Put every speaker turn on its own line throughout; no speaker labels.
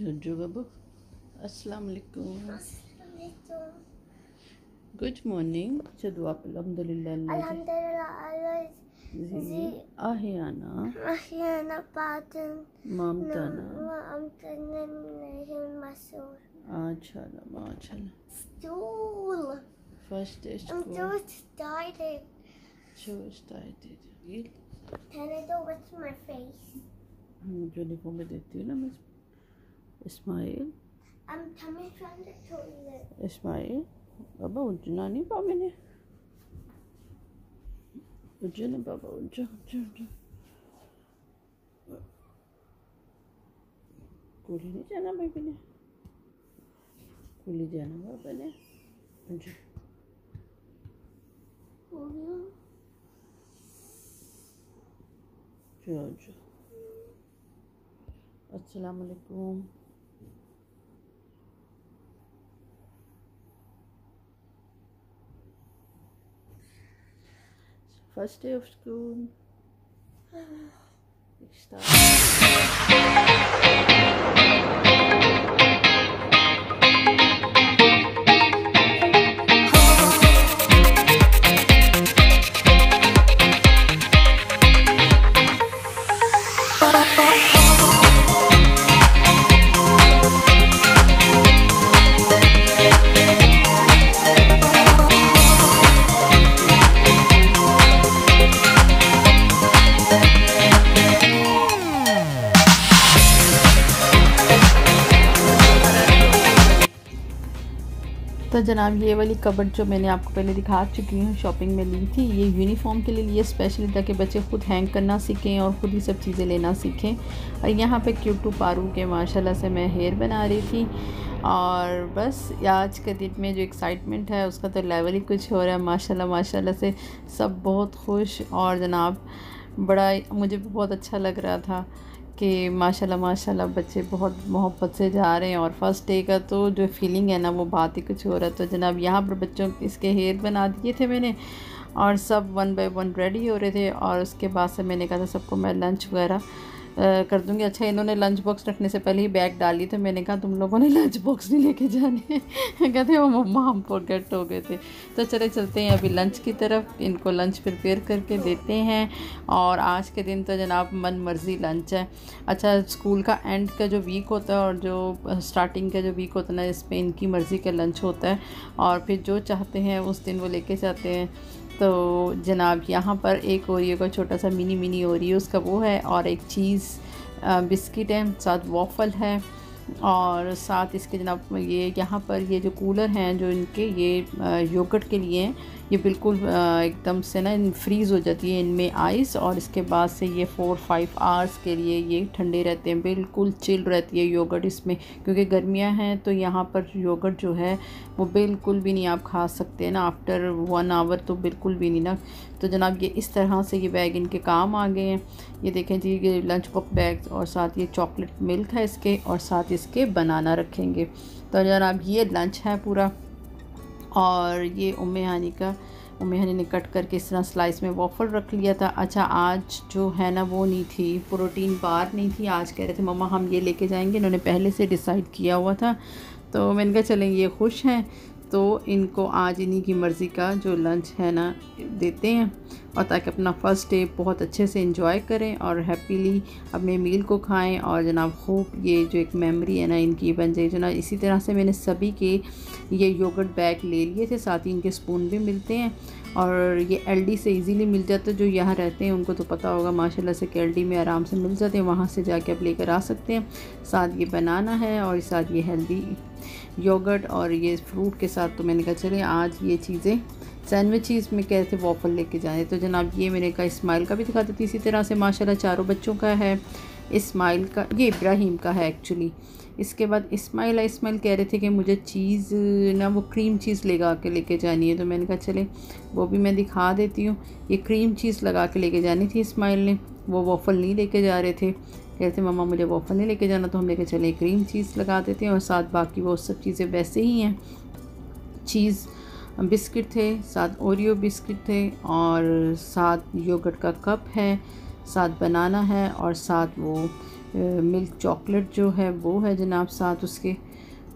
Jojo babu, अस्सलाम वालेकुम, good morning. चलो आप अल्हम्दुलिल्लाह जी आहियाना ममताना माशाल्लाह फर्स्ट डे स्कूल यूनिफॉर्म में देती हूँ ना मैं। इस्माइल इस्माइल बाबा उठना नहीं पापा ने उठो ना बाबा उठो उठो उठो। कुली नहीं जाना बेबी ने, कुली जाना बाबा ने। उठो जो अस्सलाम वालेकुम। First day of school. तो जनाब ये वाली कबर्ड जो मैंने आपको पहले दिखा चुकी हूँ, शॉपिंग में ली थी। ये यूनिफॉर्म के लिए स्पेशली ताकि बच्चे खुद हैंग करना सीखें और ख़ुद ही सब चीज़ें लेना सीखें। और यहाँ पे क्यूटू पारू के माशाल्लाह से मैं हेयर बना रही थी। और बस आज के दिन में जो एक्साइटमेंट है उसका तो लेवल ही कुछ हो रहा है। माशाल्लाह माशाल्लाह से सब बहुत खुश और जनाब बड़ा मुझे बहुत अच्छा लग रहा था कि माशाल्लाह माशाल्लाह बच्चे बहुत मोहब्बत से जा रहे हैं। और फर्स्ट डे का तो जो फीलिंग है ना वो बात ही कुछ हो रहा है। तो जनाब यहाँ पर बच्चों इसके हेयर बना दिए थे मैंने और सब 1 बाय 1 रेडी हो रहे थे। और उसके बाद से मैंने कहा था सबको मैं लंच वगैरह कर दूंगी। अच्छा इन्होंने लंच बॉक्स रखने से पहले ही बैग डाली, तो मैंने कहा तुम लोगों ने लंच बॉक्स नहीं लेके जाने। कहते वो मम्मा हम फॉरगेट हो गए थे। तो चले चलते हैं अभी लंच की तरफ, इनको लंच प्रिपेयर करके देते हैं। और आज के दिन तो जनाब मन मर्ज़ी लंच है। अच्छा स्कूल का एंड का जो वीक होता है और जो स्टार्टिंग का जो वीक होता है ना, इसमें इनकी मर्ज़ी का लंच होता है और फिर जो चाहते हैं उस दिन वो लेके जाते हैं। तो जनाब यहाँ पर एक ओरियो का छोटा सा मिनी ओरियो उसका वो है और एक चीज़ बिस्किट है, साथ वॉफ़ल है और साथ इसके जनाब ये यहाँ पर ये जो कूलर हैं जो इनके ये योगर्ट के लिए हैं, ये बिल्कुल एकदम से ना फ्रीज़ हो जाती है इनमें आइस। और इसके बाद से ये 4-5 आवर्स के लिए ये ठंडे रहते हैं, बिल्कुल चिल रहती है योगर्ट इसमें। क्योंकि गर्मियाँ हैं तो यहाँ पर योगर्ट जो है वो बिल्कुल भी नहीं आप खा सकते ना, आफ्टर 1 आवर तो बिल्कुल भी नहीं ना। तो जनाब ये इस तरह से ये बैग इनके काम आ गए हैं। ये देखें जी ये लंच बॉक्स बैग और साथ ये चॉकलेट मिल्क है इसके और साथ इसके बनाना रखेंगे। तो जनाब ये लंच है पूरा। और ये उम्मे हानी ने कट करके इस तरह स्लाइस में वॉफल रख लिया था। अच्छा आज जो है ना वो नहीं थी, प्रोटीन बार नहीं थी। आज कह रहे थे मम्मा हम ये लेके जाएंगे, इन्होंने पहले से डिसाइड किया हुआ था। तो मैंने कहा चलें ये खुश हैं तो इनको आज इन्हीं की मर्ज़ी का जो लंच है ना देते हैं और ताकि अपना फ़र्स्ट डे बहुत अच्छे से एंजॉय करें और हैप्पीली अपने मील को खाएं। और जनाब खूब ये जो एक मेमोरी है ना इनकी बन जाए। जनाब इसी तरह से मैंने सभी के ये योगर्ट बैग ले लिए थे, साथ ही इनके स्पून भी मिलते हैं और ये एलडी से इजीली मिल जाता है। जो यहाँ रहते हैं उनको तो पता होगा माशाल्लाह से कि एलडी में आराम से मिल जाते हैं, वहाँ से जाके आप लेकर आ सकते हैं। साथ ये बनाना है और साथ ये हेल्दी योगर्ट और ये फ्रूट के साथ। तो मैंने कहा चले आज ये चीज़ें सैंडविचेस में कह रहे थे वॉफल लेके जाए। तो जनाब ये मैंने कहा इस्माइल का भी दिखा देती इसी तरह से। माशाल्लाह चारों बच्चों का है, इस्माइल का ये इब्राहिम का है एक्चुअली। इसके बाद इस्माइल कह रहे थे कि मुझे चीज़ ना वो क्रीम चीज़ लगा के लेके जानी है। तो मैंने कहा चले वो भी मैं दिखा देती हूँ। ये क्रीम चीज़ लगा के लेके जानी थी इस्माइल ने, वो वॉफल नहीं लेके जा रहे थे। कह रहे थे मम्मा मुझे वॉफल नहीं लेके जाना, तो हम लेके चले क्रीम चीज़ लगा देते हैं। और साथ बाकी वो सब चीज़ें वैसे ही हैं। चीज़ बिस्किट थे, साथ ओरियो बिस्किट थे और साथ योगर्ट का कप है, साथ बनाना है और साथ वो मिल्क चॉकलेट जो है वो है जनाब साथ उसके।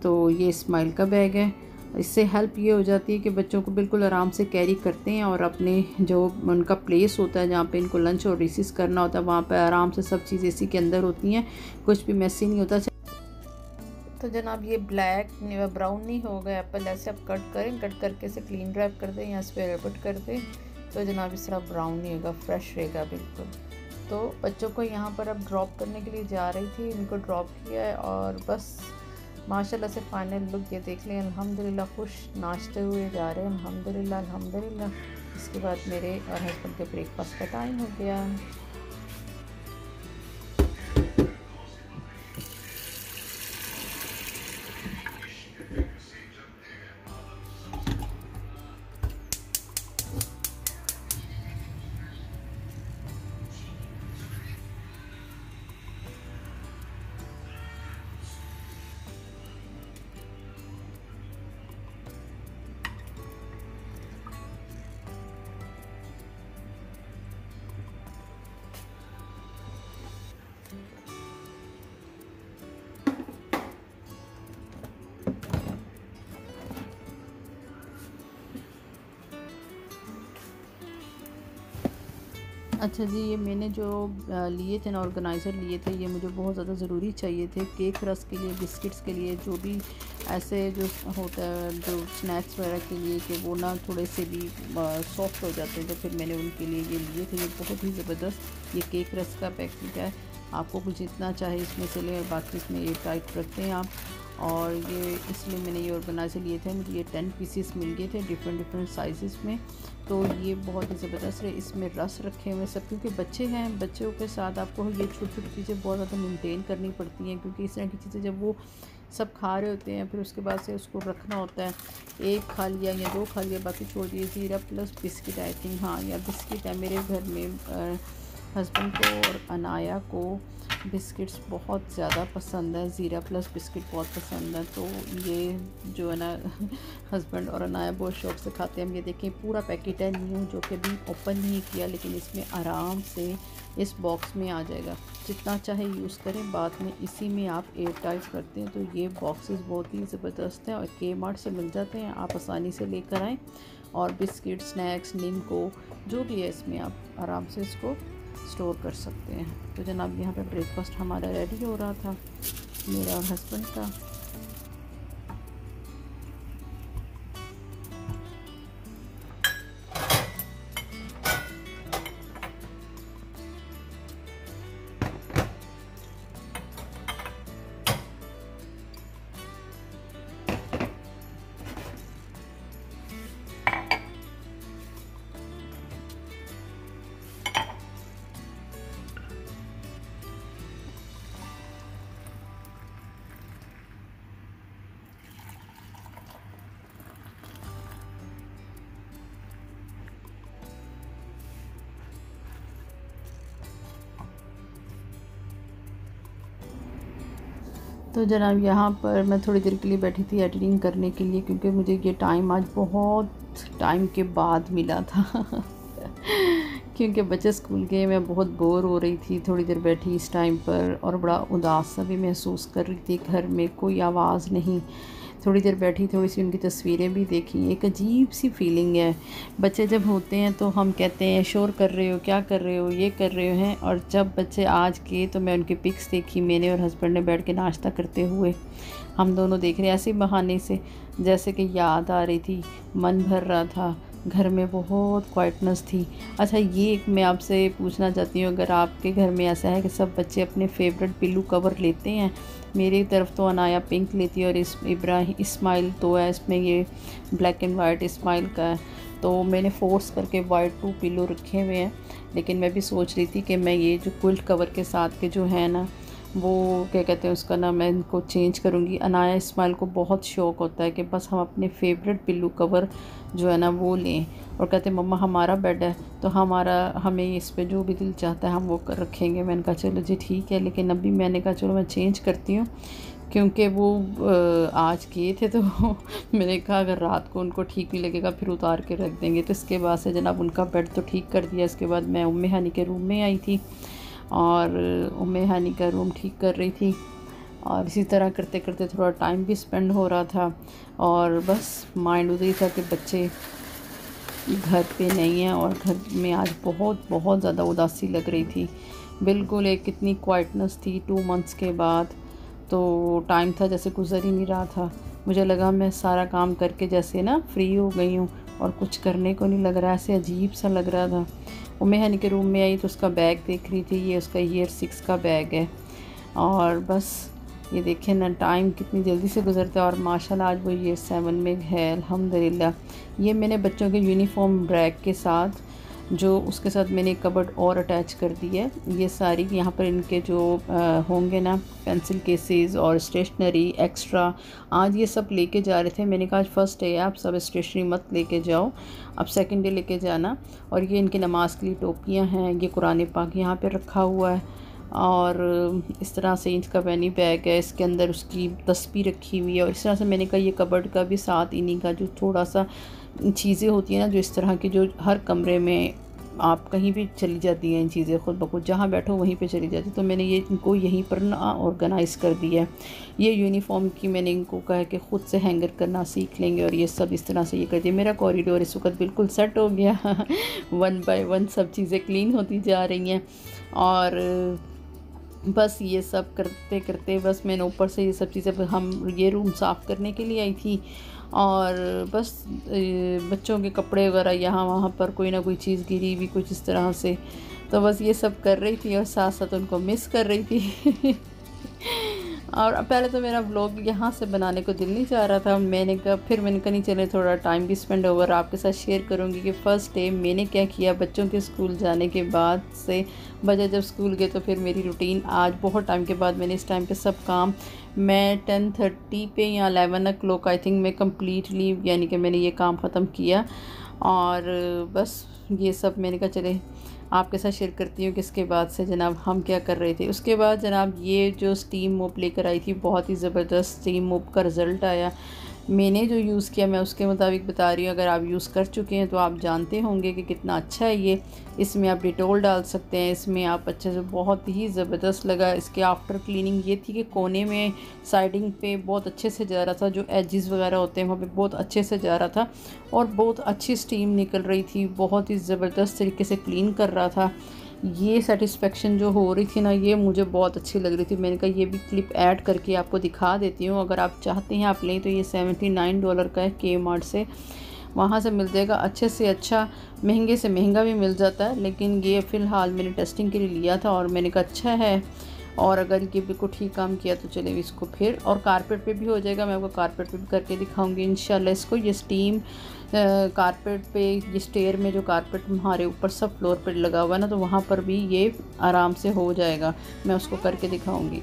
तो ये इस्माइल का बैग है। इससे हेल्प ये हो जाती है कि बच्चों को बिल्कुल आराम से कैरी करते हैं और अपने जो उनका प्लेस होता है जहाँ पे इनको लंच और रिसीस करना होता है वहाँ पे आराम से सब चीज़ इसी के अंदर होती हैं, कुछ भी मैसी नहीं होता। तो जनाब ये ब्लैक ब्राउन नहीं हो गया एप्पल, ऐसे आप कट करें, कट करके इसे क्लीन रैप कर दें या इस पर रैपट कर दें तो जनाब इस तरह ब्राउन नहीं होगा, फ्रेश रहेगा बिल्कुल। तो बच्चों को यहाँ पर अब ड्रॉप करने के लिए जा रही थी, इनको ड्रॉप किया है और बस माशाल्लाह से फाइनल लुक ये देख लें। अल्हम्दुलिल्लाह खुश नाचते हुए जा रहे हैं, अल्हम्दुलिल्लाह अल्हम्दुलिल्लाह। इसके बाद मेरे और हस्बैंड के ब्रेकफास्ट का टाइम हो गया। अच्छा जी, ये मैंने जो लिए थे ना ऑर्गेनाइज़र लिए थे, ये मुझे बहुत ज़्यादा ज़रूरी चाहिए थे केक रस के लिए, बिस्किट्स के लिए, जो भी ऐसे जो होता है जो स्नैक्स वगैरह के लिए कि वो ना थोड़े से भी सॉफ्ट हो जाते हैं, तो फिर मैंने उनके लिए ये लिए थे। ये बहुत ही ज़बरदस्त ये केक रस का पैकेट है, आपको कुछ जितना चाहे इसमें से लें, बाकी इसमें ये टाइट रखते हैं आप। और ये इसलिए मैंने ये ऑर्गेनाइज़र लिए थे, मुझे ये 10 पीसेस मिल गए थे डिफरेंट साइज़ में। तो ये बहुत ही ज़बरदस्त है, इसमें रस रखे हुए सब, क्योंकि बच्चे हैं, बच्चों के साथ आपको ये छोटी छोटी चीज़ें बहुत ज़्यादा मेंटेन करनी पड़ती हैं, क्योंकि इस तरह की चीज़ें जब वो सब खा रहे होते हैं फिर उसके बाद से उसको रखना होता है। एक खा लिया या दो खा लिया, बाकी छोड़ दिए। ज़ीरा प्लस बिस्किट आई थिंक, हाँ या बिस्किट है। मेरे घर में हस्बैंड को और अनाया को बिस्किट्स बहुत ज़्यादा पसंद है, ज़ीरा प्लस बिस्किट बहुत पसंद है। तो ये जो है ना हस्बैंड और अनाया बहुत शौक़ से खाते हैं। हम ये देखें पूरा पैकेट है न्यू, जो कि अभी ओपन नहीं किया, लेकिन इसमें आराम से इस बॉक्स में आ जाएगा, जितना चाहे यूज़ करें, बाद में इसी में आप एयर टाइट करते हैं। तो ये बॉक्सेस बहुत ही ज़बरदस्त हैं और के-मार्ट से मिल जाते हैं, आप आसानी से लेकर आएँ। और बिस्किट, स्नैक्स, निम्को जो भी है इसमें आप आराम से इसको स्टोर कर सकते हैं। तो जनाब यहाँ पे ब्रेकफास्ट हमारा रेडी हो रहा था, मेरा और हस्बैंड का। तो जनाब यहाँ पर मैं थोड़ी देर के लिए बैठी थी एडिटिंग करने के लिए, क्योंकि मुझे ये टाइम आज बहुत टाइम के बाद मिला था क्योंकि बच्चे स्कूल गए, मैं बहुत बोर हो रही थी, थोड़ी देर बैठी इस टाइम पर और बड़ा उदास सा भी महसूस कर रही थी। घर में कोई आवाज़ नहीं, थोड़ी देर बैठी, थोड़ी सी उनकी तस्वीरें भी देखी। एक अजीब सी फीलिंग है, बच्चे जब होते हैं तो हम कहते हैं शोर कर रहे हो, क्या कर रहे हो, ये कर रहे हो हैं। और जब बच्चे आज के, तो मैं उनकी पिक्स देखी, मैंने और हस्बैंड ने बैठ के नाश्ता करते हुए हम दोनों देख रहे हैं, ऐसे बहाने से जैसे कि याद आ रही थी, मन भर रहा था, घर में बहुत क्वाइटनेस थी। अच्छा, ये एक मैं आपसे पूछना चाहती हूँ, अगर आपके घर में ऐसा है कि सब बच्चे अपने फेवरेट पिल्लू कवर लेते हैं, मेरी तरफ तो अनाया पिंक लेती है और इस्माइल तो है, इसमें ये ब्लैक एंड वाइट इस्माइल का है, तो मैंने फ़ोर्स करके वाइट 2 पिल्लो रखे हुए हैं। लेकिन मैं भी सोच रही थी कि मैं ये जो क्विल्ट कवर के साथ के जो है ना, वो क्या कहते हैं उसका ना, मैं इनको चेंज करूँगी। अनाया इस्माइल को बहुत शौक़ होता है कि बस हम अपने फेवरेट पिल्लू कवर जो है ना वो लें, और कहते हैं मम्मा हमारा बेड है तो हमें इस पे जो भी दिल चाहता है हम वो रखेंगे। मैंने कहा चलो जी ठीक है, लेकिन अभी मैंने कहा चलो मैं चेंज करती हूँ, क्योंकि वो आज किए थे तो मैंने कहा अगर रात को उनको ठीक नहीं लगेगा फिर उतार के रख देंगे। तो इसके बाद से जनाब उनका बेड तो ठीक कर दिया। इसके बाद मैं उम्मे हानी के रूम में आई थी और उम्मे हानी का रूम ठीक कर रही थी। और इसी तरह करते करते थोड़ा टाइम भी स्पेंड हो रहा था। और बस माइंड उधर ही था कि बच्चे घर पे नहीं हैं और घर में आज बहुत बहुत ज़्यादा उदासी लग रही थी। बिल्कुल एक कितनी क्वाइटनेस थी 2 मंथ्स के बाद। तो टाइम था जैसे गुजर ही नहीं रहा था। मुझे लगा मैं सारा काम करके जैसे ना फ्री हो गई हूँ और कुछ करने को नहीं लग रहा, ऐसे अजीब सा लग रहा था। उम्मे हानी के रूम में आई तो उसका बैग देख रही थी, ये उसका ईयर 6 का बैग है। और बस ये देखें ना टाइम कितनी जल्दी से गुजरता है। और माशाल्लाह आज वो ईयर 7 में है अल्हम्दुलिल्लाह। ये मैंने बच्चों के यूनिफॉर्म रैक के साथ जो उसके साथ मैंने कबर्ड और अटैच कर दी है। ये सारी यहाँ पर इनके जो होंगे ना पेंसिल केसेस और स्टेशनरी एक्स्ट्रा, आज ये सब लेके जा रहे थे। मैंने कहा आज फर्स्ट डे है, आप सब स्टेशनरी मत लेके जाओ, अब सेकंड डे लेके जाना। और ये इनकी नमाज के लिए टोपियाँ हैं, ये कुरान पाक यहाँ पे रखा हुआ है। और इस तरह से इंच का बैनी बैग है, इसके अंदर उसकी तस्बीह रखी हुई है। और इस तरह से मैंने कहा ये कबर्ड का भी साथ इन्हीं का जो थोड़ा सा चीज़ें होती हैं ना जो इस तरह की, जो हर कमरे में आप कहीं भी चली जाती हैं इन चीज़ें, खुद ब खुद जहाँ बैठो वहीं पे चली जाती। तो मैंने ये इनको यहीं पर ना ऑर्गेनाइज़ कर दिया है। ये यूनिफॉर्म की मैंने इनको कहा कि ख़ुद से हैंगर करना सीख लेंगे और ये सब इस तरह से ये कर दिया। मेरा कॉरिडोर इस वक्त बिल्कुल सेट हो गया 1 बाय 1 सब चीज़ें क्लीन होती जा रही हैं। और बस ये सब करते करते बस मैंने ऊपर से ये सब चीज़ें, हम ये रूम साफ़ करने के लिए आई थी। और बस बच्चों के कपड़े वगैरह यहाँ वहाँ पर कोई ना कोई चीज़ गिरी हुई कुछ इस तरह से, तो बस ये सब कर रही थी और साथ साथ उनको मिस कर रही थी और पहले तो मेरा व्लॉग यहाँ से बनाने को दिल नहीं चाह रहा था। मैंने कहा नहीं चले थोड़ा टाइम भी स्पेंड ओवर आपके साथ शेयर करूँगी कि फ़र्स्ट डे मैंने क्या किया बच्चों के स्कूल जाने के बाद से। बच्चे जब स्कूल गए तो फिर मेरी रूटीन आज बहुत टाइम के बाद मैंने इस टाइम पे सब काम मैं 10:30 पे या 11 o'clock आई थिंक मैं कम्प्लीटली यानी कि मैंने ये काम ख़त्म किया। और बस ये सब मैंने कहा चले आपके साथ शेयर करती हूँ कि इसके बाद से जनाब हम क्या कर रहे थे। उसके बाद जनाब ये जो स्टीम मोप लेकर आई थी बहुत ही ज़बरदस्त स्टीम मोप का रिज़ल्ट आया। मैंने जो यूज़ किया मैं उसके मुताबिक बता रही हूँ, अगर आप यूज़ कर चुके हैं तो आप जानते होंगे कि कितना अच्छा है ये। इसमें आप डिटोल डाल सकते हैं, इसमें आप अच्छे से, बहुत ही ज़बरदस्त लगा। इसके आफ्टर क्लीनिंग ये थी कि कोने में साइडिंग पे बहुत अच्छे से जा रहा था, जो एजेस वगैरह होते हैं वहाँ पे बहुत अच्छे से जा रहा था और बहुत अच्छी स्टीम निकल रही थी, बहुत ही ज़बरदस्त तरीके से क्लीन कर रहा था। ये सेटिस्फेक्शन जो हो रही थी ना ये मुझे बहुत अच्छी लग रही थी। मैंने कहा ये भी क्लिप ऐड करके आपको दिखा देती हूँ, अगर आप चाहते हैं आप लें तो ये $79 का है Kmart से, वहाँ से मिल जाएगा। अच्छे से अच्छा, महंगे से महंगा भी मिल जाता है, लेकिन ये फ़िलहाल मैंने टेस्टिंग के लिए लिया था और मैंने कहा अच्छा है। और अगर ये बिल्कुल ठीक काम किया तो चले इसको फिर, और कारपेट पे भी हो जाएगा, मैं आपको कारपेट पे भी करके दिखाऊंगी इंशाल्लाह इसको। ये स्टीम कारपेट पे, ये स्टेयर में जो कारपेट हमारे ऊपर सब फ्लोर पे लगा हुआ है ना, तो वहाँ पर भी ये आराम से हो जाएगा, मैं उसको करके दिखाऊंगी।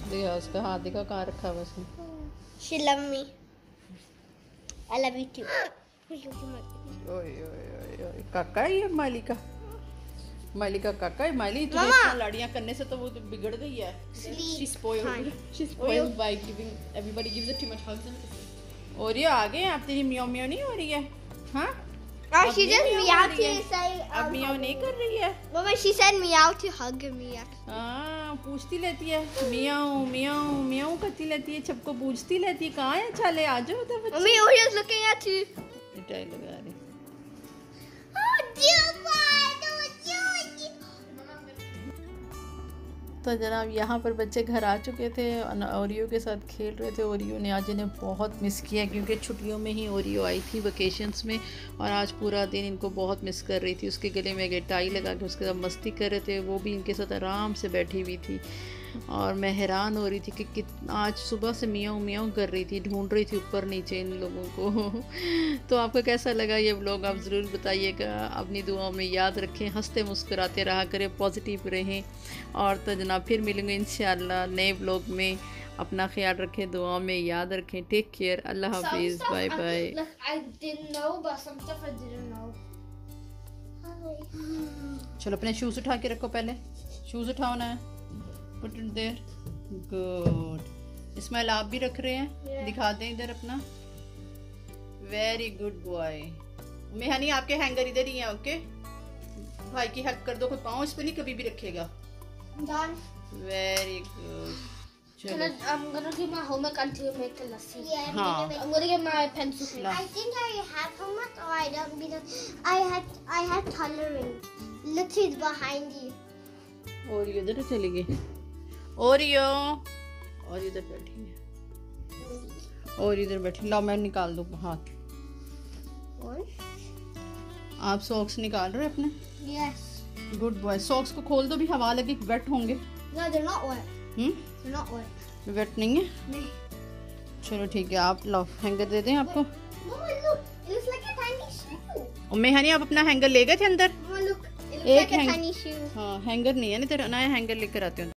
देखा उसका हाथ देखा कहाँ रखा हुआ उसने।
She love me. I love you too.
ओए काका ये मालिका काका है। माली तुझे इतना लाड़ियाँ करने से तो वो तो बिगड़ गई है। She's spoiled. She's spoiled by giving everybody gives her too much hugs. और ये आ गए, आप तेरी मियाँ मियाँ नहीं हो रही है? हाँ?
She just meow to say.
अब मियाँ नहीं कर रही है?
Mama, she said meow to hug me.
हाँ, पूछती रहती है मियाँ मियाँ मियाँ करती रहती है, सबको पूछती रहती है कहाँ है चाले आ जाओ उधर बच्चे।
Mummy, oh, he's looking at you.
मिठाई लगा रही। तो जनाब यहाँ पर बच्चे घर आ चुके थे, ओरियो के साथ खेल रहे थे। ओरियो ने आज इन्हें बहुत मिस किया क्योंकि छुट्टियों में ही ओरियो आई थी वेकेशंस में, और आज पूरा दिन इनको बहुत मिस कर रही थी। उसके गले में एक टाई लगा के उसके साथ मस्ती कर रहे थे, वो भी इनके साथ आराम से बैठी हुई थी। और मैं हैरान हो रही थी कि आज सुबह से मियाँ मियाँ कर रही थी, ढूंढ रही थी ऊपर नीचे इन लोगों को। तो आपको कैसा लगा ये व्लॉग आप ज़रूर बताइएगा। अपनी दुआओं में याद रखें, हंसते मुस्कुराते रहा करें, पॉजिटिव रहें। और तो जनाब फिर मिलेंगे इंशाल्लाह नए व्लॉग में। अपना ख्याल रखें, दुआओं में याद रखें। टेक केयर, अल्लाह हाफिज़, बाय बाय। चलो अपने शूज़ उठा के रखो, पहले शूज़ उठाओ ना, Put it there. Good. Ismail आप भी रख रहे हैं? Yeah. दिखा दें इधर अपना। Very good boy. मेहनी आपके हैंगर इधर ही हैं, ओके? भाई की हेल्प कर दो, कोई पाँव इस पे नहीं कभी भी रखेगा।
Done.
Very good. चलो
I'm gonna do my homework until you make the lassi.
Yeah, I'm
हाँ।
gonna make.
I'm gonna get my pencil.
La.
I think I have homework or I don't because I had coloring. Look, he's behind you.
और ये उधर चली गई। Oreo और इधर बैठी है, और इधर बैठी। लो मैं निकाल दूँ हाथ।
One.
आप सॉक्स निकाल रहे हैं अपने?
Yes.
Good boy. सॉक्स को खोल दो भी, हवा लगे, वेट होंगे।
No, they're not wet. They're not wet.
Wet नहीं है?
No.
चलो ठीक है, आप लो हैंगर दे दें आपको।
Mama, look. It looks like a tiny shoe.
उम्मे हनी आप अपना हैंगर ले गए थे अंदर?
Mama, look. It looks
एक
like a
hang-
tiny shoe.
हाँ हैंगर नहीं है ना तेरा, नया हैंगर लेकर आते हो।